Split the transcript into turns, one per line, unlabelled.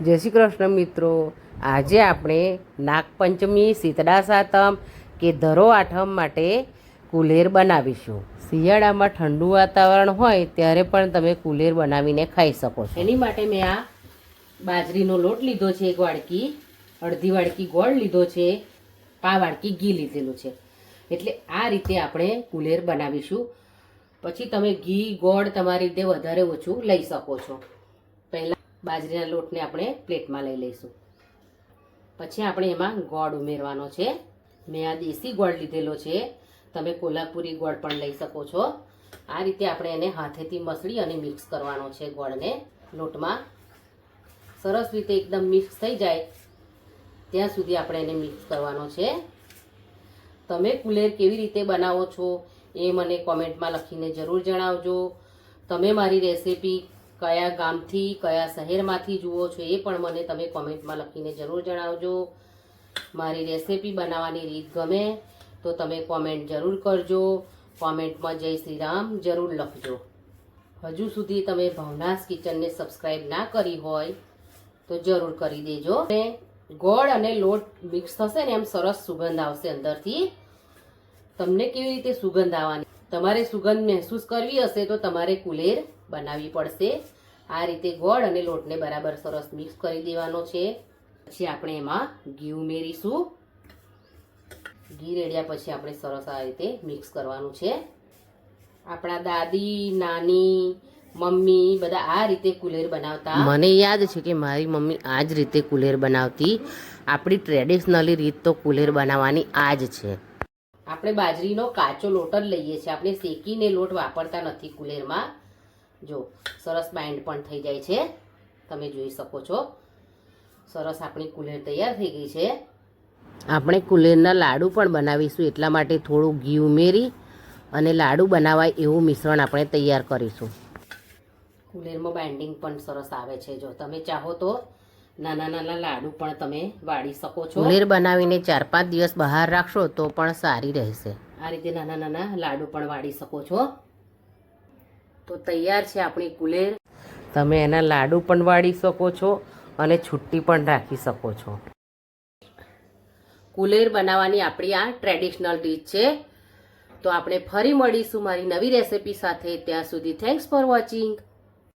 જય શ્રી કૃષ્ણ મિત્રો, આજે આપણે નાગપંચમી, શીતળા સાતમ કે ધરો આઠમ માટે કુલેર બનાવીશું. શિયાળામાં ઠંડુ વાતાવરણ હોય ત્યારે પણ તમે કુલેર બનાવીને ખાઈ શકો છો. એની માટે મેં આ બાજરીનો લોટ લીધો છે, 1 વાડકી, અડધી વાડકી ગોળ લીધો છે, 5 વાડકી ઘી લીધેલું છે. એટલે આ રીતે આપણે કુલેર બનાવીશું. પછી તમે ઘી ગોળ તમારી રીતે વધારે ઓછું લઈ શકો છો. પહેલાં બાજરીના લોટને આપણે પ્લેટમાં લઈ લઈશું. પછી આપણે એમાં ગોળ ઉમેરવાનો છે. મેં આ દેશી ગોળ લીધેલો છે, તમે કોલ્હાપુરી ગોળ પણ લઈ શકો છો. આ રીતે આપણે એને હાથેથી મસળી અને મિક્સ કરવાનો છે. ગોળને લોટમાં સરસ રીતે એકદમ મિક્સ થઈ જાય ત્યાં સુધી આપણે એને મિક્સ કરવાનો છે. તમે કુલેર કેવી રીતે બનાવો છો એ મને કોમેન્ટમાં લખીને જરૂર જણાવજો. તમે મારી રેસીપી કયા ગામથી કયા શહેરમાંથી જુઓ છો એ પણ મને તમે કોમેન્ટમાં લખીને જરૂર જણાવજો. મારી રેસીપી બનાવવાની રીત ગમે તો તમે કોમેન્ટ જરૂર કરજો. કોમેન્ટમાં જય શ્રી રામ જરૂર લખજો. હજુ સુધી તમે ભવનાસ કિચનને સબસ્ક્રાઈબ ના કરી હોય તો જરૂર કરી દેજો. ગોળ અને લોટ મિક્સ થશે ને એમ સરસ સુગંધ આવશે અંદરથી. તમને કેવી રીતે સુગંધ આવવાની, તમારે સુગંધ મહેસૂસ કરવી હશે તો તમારે કુલેર બનાવવી પડશે. આ રીતે ગોળ અને લોટને બરાબર સરસ મિક્સ કરી દેવાનો છે. પછી આપણે એમાં ઘી ઉમેરીશું. ઘી રેડ્યા પછી આપણે સરસ આ રીતે મિક્સ કરવાનું છે. આપણા દાદી, નાની, મમ્મી બધા આ રીતે કુલેર બનાવતા. મને યાદ છે કે મારી મમ્મી આ જ રીતે કુલેર બનાવતી. આપણી ટ્રેડિશનલી રીત તો કુલેર બનાવવાની આ જ છે. આપણે બાજરીનો કાચો લોટ જ લઈએ છીએ, આપણે શેકીને લોટ વાપરતા નથી કુલેરમાં. જો સરસ બાઇન્ડ પણ થઈ જાય છે, તમે જોઈ શકો છો. સરસ આપણી કુલેર તૈયાર થઈ ગઈ છે. આપણે કુલેરના લાડુ પણ બનાવીશું, એટલા માટે થોડું ઘી ઉમેરી અને લાડુ બનાવાય એવું મિશ્રણ આપણે તૈયાર કરીશું. કુલેરમાં બાઇન્ડિંગ પણ સરસ આવે છે. જો તમે ચાહો તો નાના નાના લાડુ પણ તમે વાળી શકો છો. કુલેર બનાવીને 4-5 દિવસ બહાર રાખશો તો પણ સારી રહેશે. આ રીતે નાના નાના લાડુ પણ વાળી શકો છો. તો તૈયાર છે આપણી કુલેર. તમે એના લાડુ પણ વાળી શકો છો અને છુટ્ટી પણ રાખી શકો છો. કુલેર બનાવવાની આપણી આ ટ્રેડિશનલ રીત છે. તો આપણે ફરી મળીશું મારી નવી રેસિપી સાથે. ત્યાં સુધી થેન્ક્સ ફોર વોચિંગ.